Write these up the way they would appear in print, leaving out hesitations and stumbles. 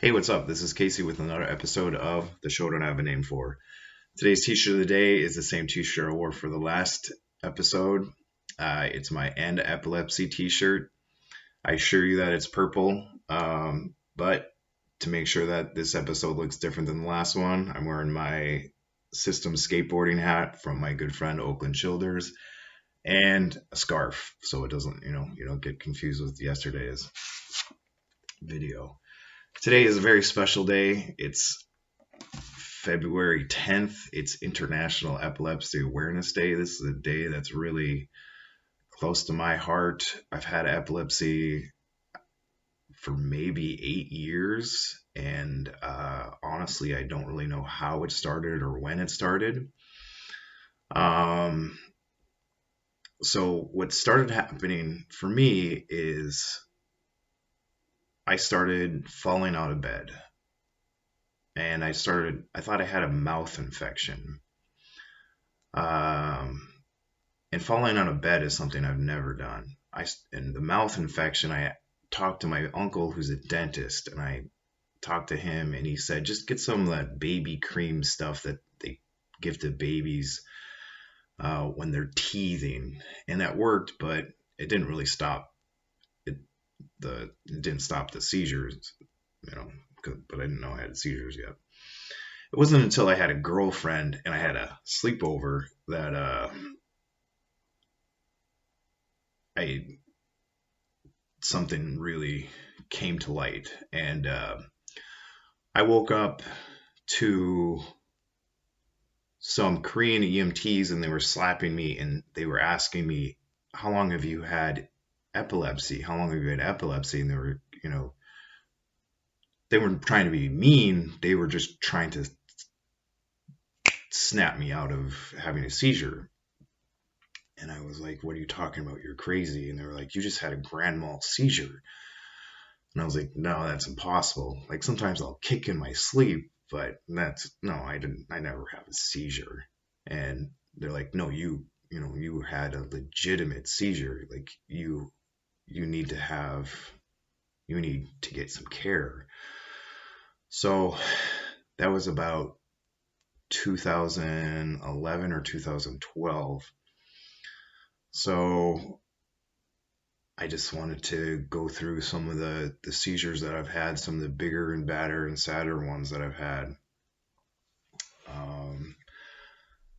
Hey, what's up? This is Casey with another episode of The Show Don't Have a Name For. Today's t-shirt of the day is the same t-shirt I wore for the last episode. It's my End Epilepsy t-shirt. I assure you that it's purple, but to make sure that this episode looks different than the last one, I'm wearing my System skateboarding hat from my good friend Oakland Childers and a scarf so it doesn't, you don't get confused with yesterday's video. Today is a very special day. It's February 10th. It's International Epilepsy Awareness Day. This is a day that's really close to my heart. I've had epilepsy for maybe 8 years, and honestly, I don't really know how it started or when it started. So what started happening for me is I started falling out of bed. And I thought I had a mouth infection. And falling out of bed is something I've never done. And the mouth infection, I talked to my uncle who's a dentist, and I talked to him, and he said, just get some of that baby cream stuff that they give to babies when they're teething. And that worked, but it didn't really stop it. It didn't stop the seizures, but I didn't know I had seizures yet. It wasn't until I had a girlfriend and I had a sleepover that something really came to light. And I woke up to some Korean EMTs, and they were slapping me, and they were asking me, how long have you had epilepsy? How long have you had epilepsy? And they weren't trying to be mean. They were just trying to snap me out of having a seizure. And I was like, what are you talking about? You're crazy. And they were like, you just had a grand mal seizure. And I was like, no, that's impossible. Like, sometimes I'll kick in my sleep, but I never have a seizure. And they're like, no, you had a legitimate seizure. Like, you need to get some care. So that was about 2011 or 2012. So I just wanted to go through some of the seizures that I've had, some of the bigger and badder and sadder ones that I've had.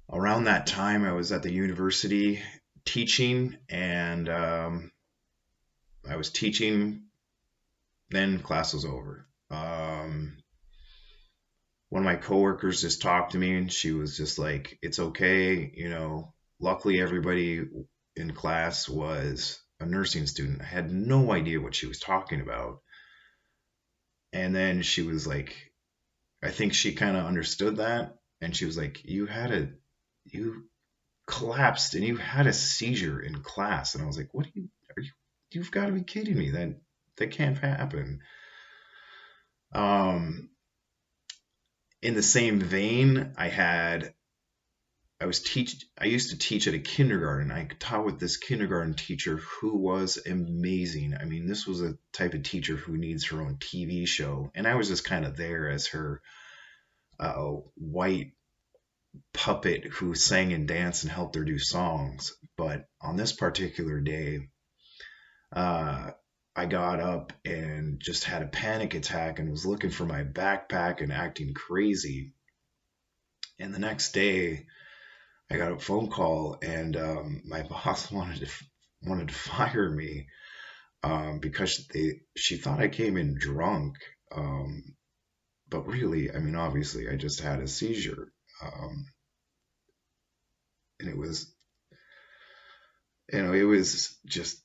Around that time, I was at the university teaching, and I was teaching, then class was over. One of my coworkers just talked to me, and she was just like, it's okay. Luckily everybody in class was a nursing student. I had no idea what she was talking about. And then she was like, I think she kind of understood that. And she was like, you collapsed and you had a seizure in class. And I was like, you've got to be kidding me. That can't happen. In the same vein, I used to teach at a kindergarten. I taught with this kindergarten teacher who was amazing. I mean, this was a type of teacher who needs her own TV show. And I was just kind of there as her white puppet who sang and danced and helped her do songs. But on this particular day, I got up and just had a panic attack and was looking for my backpack and acting crazy. And the next day, I got a phone call, and my boss wanted to fire me because she thought I came in drunk. But really, I mean, obviously, I just had a seizure, and it was just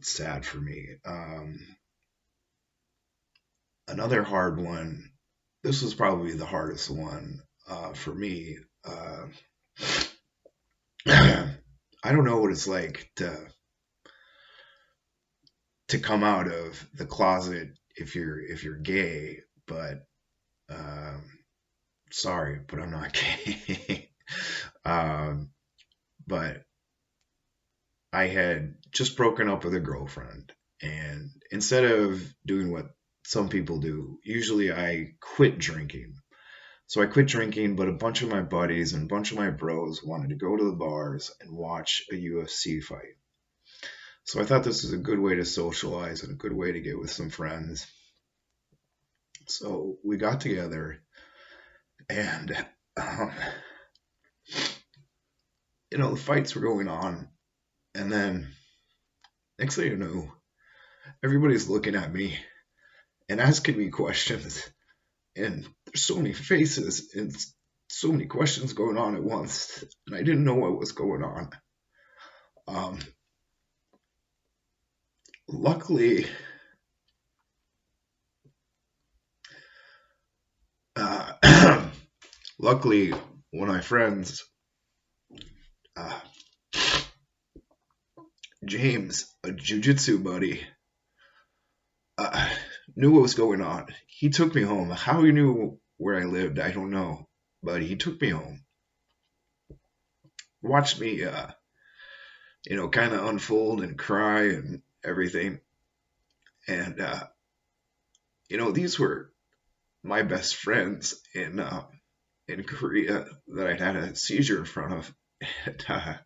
sad for me. Another hard one. This was probably the hardest one for me. I don't know what it's like to come out of the closet if you're gay, but sorry, but I'm not gay. But I had just broken up with a girlfriend, and instead of doing what some people do. Usually I quit drinking. So I quit drinking, but a bunch of my buddies and a bunch of my bros wanted to go to the bars and watch a UFC fight. So I thought this was a good way to socialize and a good way to get with some friends. So we got together and, um, the fights were going on. And then next thing you know, everybody's looking at me and asking me questions. And there's so many faces and so many questions going on at once. And I didn't know what was going on. Um, luckily, uh, luckily, one of my friends, uh, James, a jujitsu buddy, uh, knew what was going on. He took me home. How he knew where I lived, I don't know. But he took me home, watched me, kind of unfold and cry and everything. And, these were my best friends in Korea that I'd had a seizure in front of. And,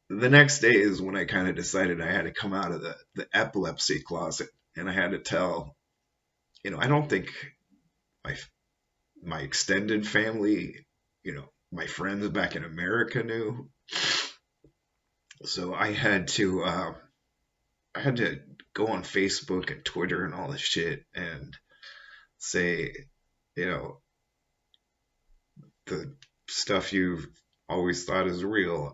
the next day is when I kind of decided I had to come out of the epilepsy closet, and I had to tell, I don't think my my extended family, my friends back in America knew. So I had to go on Facebook and Twitter and all this shit and say, you know, the stuff you've always thought is real.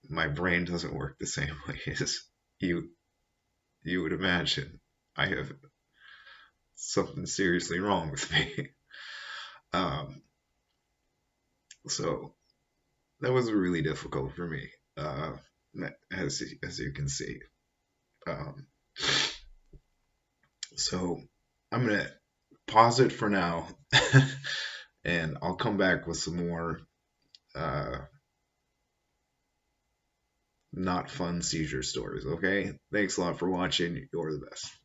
My brain doesn't work the same way as you you would imagine. I have something seriously wrong with me. Um, so that was really difficult for me, as you can see. Um, so I'm gonna pause it for now, and I'll come back with some more uh, not fun seizure stories. Okay, thanks a lot for watching. You're the best.